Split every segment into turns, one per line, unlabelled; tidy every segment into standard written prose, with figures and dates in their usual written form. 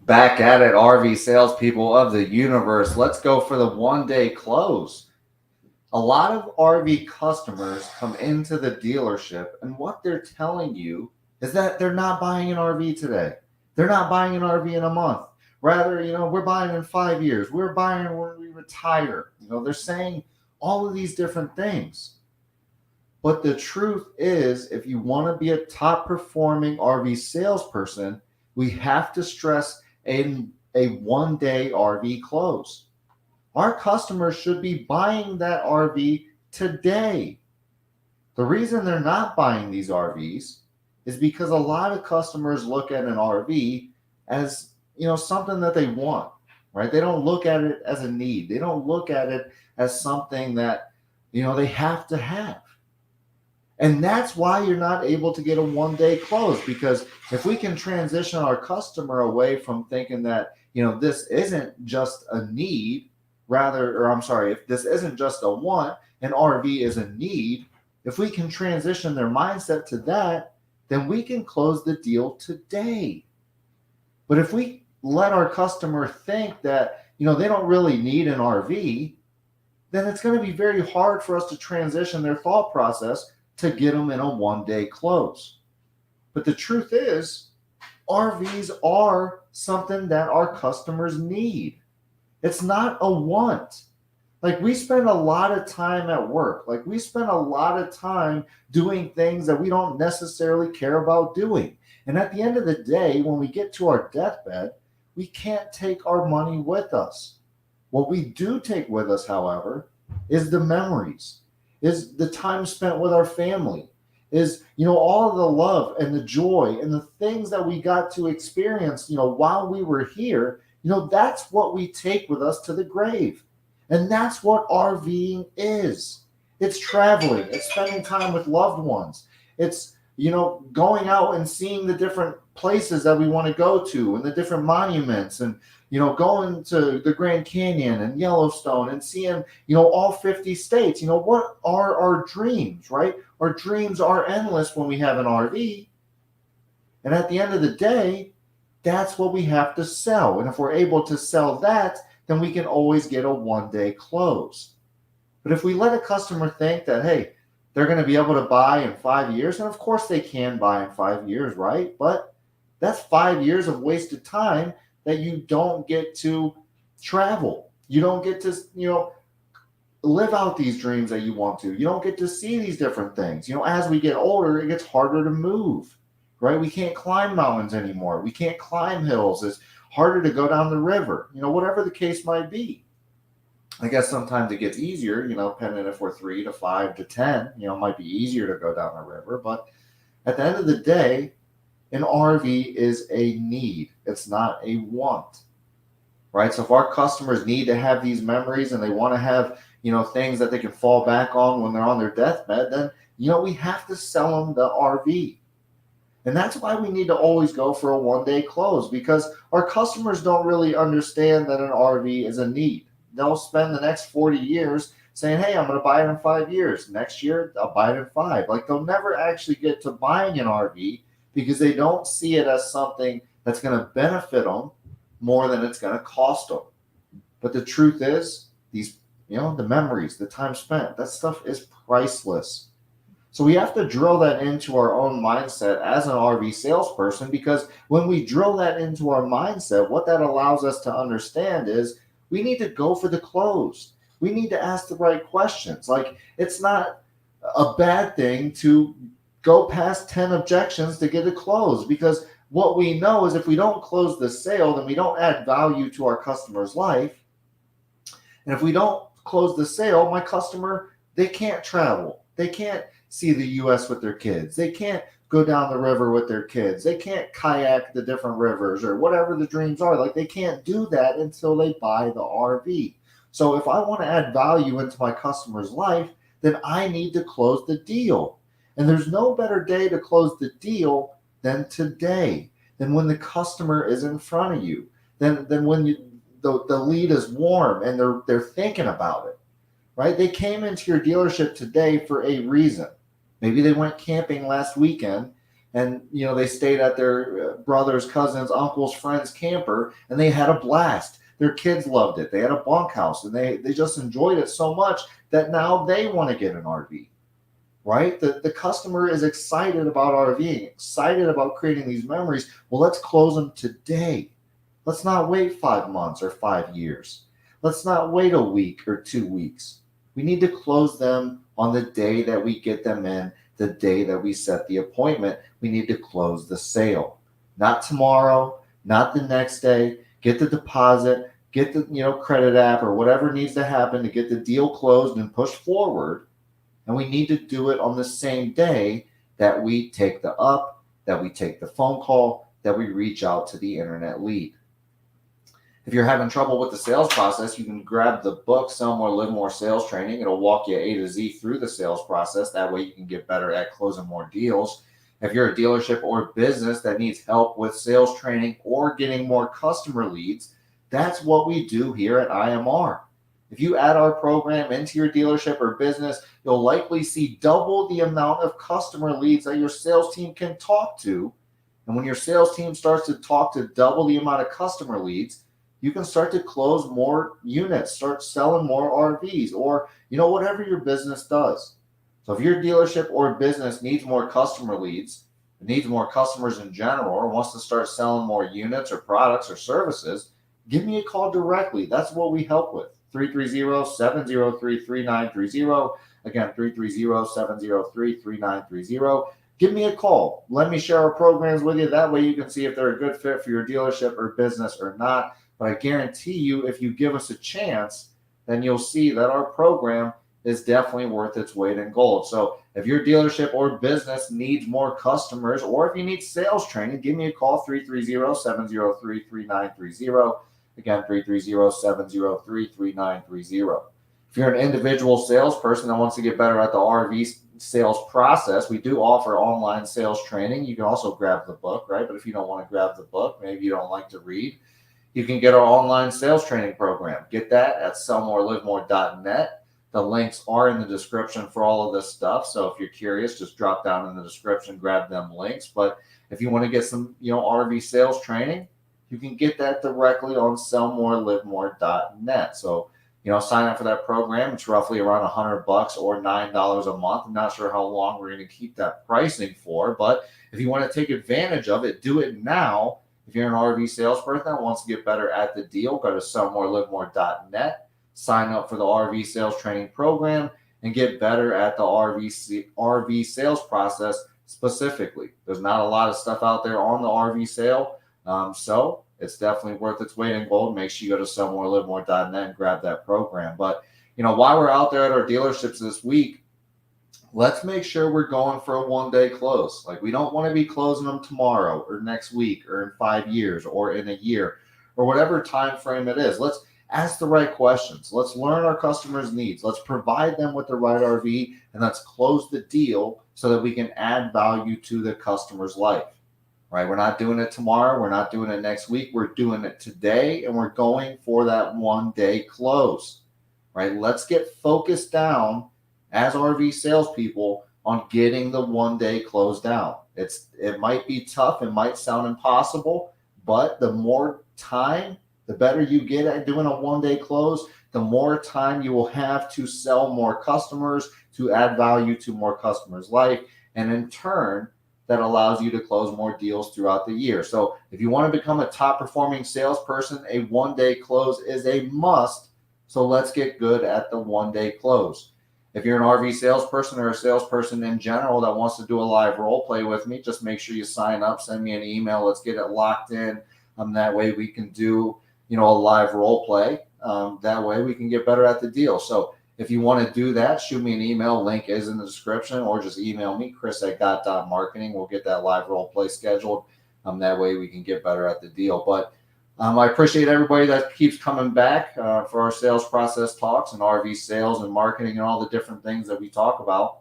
Back at it, RV salespeople of the universe. Let's go for the 1 day close. A lot of RV customers come into the dealership, and what they're telling you is that they're not buying an RV today. They're not buying an RV in a month. Rather, we're buying in 5 years. We're buying when we retire. They're saying all of these different things. But the truth is, if you want to be a top performing RV salesperson, we have to stress a 1 day RV close. Our customers should be buying that RV today. The reason they're not buying these RVs is because a lot of customers look at an RV as, something that they want, right? They don't look at it as a need. They don't look at it as something that, they have to have. And that's why you're not able to get a 1 day close, because if we can transition our customer away from thinking that, this isn't just a need, if this isn't just a want, an RV is a need. If we can transition their mindset to that, then we can close the deal today. But if we let our customer think that, they don't really need an RV, then it's going to be very hard for us to transition their thought process to get them in a 1 day close. But the truth is, RVs are something that our customers need. It's not a want. Like, we spend a lot of time at work. Like, we spend a lot of time doing things that we don't necessarily care about doing. And at the end of the day, when we get to our deathbed, we can't take our money with us. What we do take with us, however, is the memories, is the time spent with our family, is, all of the love and the joy and the things that we got to experience, while we were here. That's what we take with us to the grave. And that's what RVing is. It's traveling. It's spending time with loved ones. It's, going out and seeing the different places that we want to go to and the different monuments, and, going to the Grand Canyon and Yellowstone and seeing, all 50 states. What are our dreams, right? Our dreams are endless when we have an RV. And at the end of the day, that's what we have to sell. And if we're able to sell that, then we can always get a 1 day close. But if we let a customer think that, hey, they're going to be able to buy in 5 years, and of course they can buy in 5 years, right? But that's 5 years of wasted time that you don't get to travel. You don't get to, live out these dreams that you want to. You don't get to see these different things. As we get older, it gets harder to move, right? We can't climb mountains anymore. We can't climb hills. It's harder to go down the river, whatever the case might be. I guess sometimes it gets easier, depending if we're 3 to 5 to 10, it might be easier to go down the river. But at the end of the day, an RV is a need. It's not a want, right? So if our customers need to have these memories and they want to have, things that they can fall back on when they're on their deathbed, then, we have to sell them the RV. And that's why we need to always go for a 1 day close, because our customers don't really understand that an RV is a need. They'll spend the next 40 years saying, hey, I'm going to buy it in 5 years. Next year, I'll buy it in 5. Like, they'll never actually get to buying an RV because they don't see it as something that's going to benefit them more than it's going to cost them. But the truth is, these, the memories, the time spent, that stuff is priceless. So we have to drill that into our own mindset as an RV salesperson, because when we drill that into our mindset, what that allows us to understand is we need to go for the close. We need to ask the right questions. Like, it's not a bad thing to go past 10 objections to get a close, because what we know is if we don't close the sale, then we don't add value to our customer's life. And if we don't close the sale, my customer, they can't travel. They can't see the U.S. with their kids. They can't go down the river with their kids. They can't kayak the different rivers or whatever the dreams are. Like, they can't do that until they buy the RV. So if I want to add value into my customer's life, then I need to close the deal. And there's no better day to close the deal than today, than when the customer is in front of you, than when the lead is warm and they're thinking about it, right? They came into your dealership today for a reason. Maybe they went camping last weekend and they stayed at their brother's, cousins, uncle's, friends' camper, and they had a blast. Their kids loved it. They had a bunkhouse, and they just enjoyed it so much that now they want to get an RV. Right? The customer is excited about RVing, excited about creating these memories. Well, let's close them today. Let's not wait 5 months or 5 years. Let's not wait a week or 2 weeks. We need to close them on the day that we get them in, the day that we set the appointment. We need to close the sale. Not tomorrow, not the next day. Get the deposit, get the credit app or whatever needs to happen to get the deal closed and pushed forward. And we need to do it on the same day that we take that we take the phone call, that we reach out to the internet lead. If you're having trouble with the sales process, you can grab the book, Sell More, Live More Sales Training. It'll walk you A to Z through the sales process. That way you can get better at closing more deals. If you're a dealership or business that needs help with sales training or getting more customer leads, that's what we do here at IMR. If you add our program into your dealership or business, you'll likely see double the amount of customer leads that your sales team can talk to. And when your sales team starts to talk to double the amount of customer leads, you can start to close more units, start selling more RVs, or whatever your business does. So if your dealership or business needs more customer leads, needs more customers in general, or wants to start selling more units or products or services, give me a call directly. That's what we help with. 330-703-3930. Again, 330-703-3930. Give me a call. Let me share our programs with you. That way you can see if they're a good fit for your dealership or business or not. But I guarantee you, if you give us a chance, then you'll see that our program is definitely worth its weight in gold. So if your dealership or business needs more customers, or if you need sales training, give me a call, 330-703-3930. Again, 330-703-3930. If you're an individual salesperson that wants to get better at the RV sales process, we do offer online sales training. You can also grab the book, right? But if you don't want to grab the book, maybe you don't like to read, you can get our online sales training program. Get that at sellmorelivemore.net. The links are in the description for all of this stuff. So if you're curious, just drop down in the description, grab them links. But if you want to get some, RV sales training, you can get that directly on sellmorelivemore.net. So, sign up for that program. It's roughly around $100 or $9 a month. I'm not sure how long we're going to keep that pricing for, but if you want to take advantage of it, do it now. If you're an RV salesperson that wants to get better at the deal, go to sellmorelivemore.net, sign up for the RV sales training program, and get better at the RV sales process specifically. There's not a lot of stuff out there on the RV sale. So it's definitely worth its weight in gold. Make sure you go to sellmorelivemore.net and grab that program. But, while we're out there at our dealerships this week, let's make sure we're going for a one-day close. Like, we don't want to be closing them tomorrow or next week or in 5 years or in a year or whatever time frame it is. Let's ask the right questions. Let's learn our customers' needs. Let's provide them with the right RV, and let's close the deal so that we can add value to the customer's life. Right? We're not doing it tomorrow. We're not doing it next week. We're doing it today, and we're going for that one-day close. Right? Let's get focused down as RV salespeople on getting the one-day close down. It might be tough. It might sound impossible, but the more time, the better you get at doing a one-day close, the more time you will have to sell more customers, to add value to more customers' life, and in turn, that allows you to close more deals throughout the year. So if you want to become a top performing salesperson, a one-day close is a must. So let's get good at the one-day close. If you're an RV salesperson or a salesperson in general that wants to do a live role play with me, just make sure you sign up, send me an email. Let's get it locked in. That way we can do, a live role play. That way we can get better at the deal. So if you want to do that, shoot me an email. Link is in the description, or just email me, chris@got.marketing. We'll get that live role play scheduled. That way we can get better at the deal. But I appreciate everybody that keeps coming back for our sales process talks and RV sales and marketing and all the different things that we talk about.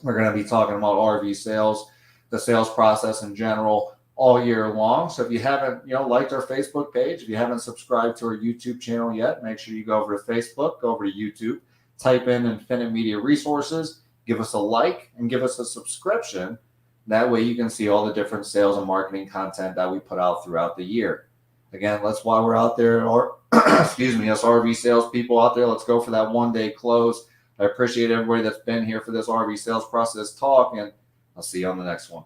We're going to be talking about RV sales, the sales process in general, all year long. So if you haven't, liked our Facebook page, if you haven't subscribed to our YouTube channel yet, make sure you go over to Facebook, go over to YouTube, type in Infinite Media Resources, give us a like, and give us a subscription. That way you can see all the different sales and marketing content that we put out throughout the year. Again, let's while we're out there, or excuse me, us RV salespeople out there, let's go for that 1 day close. I appreciate everybody that's been here for this RV sales process talk, and I'll see you on the next one.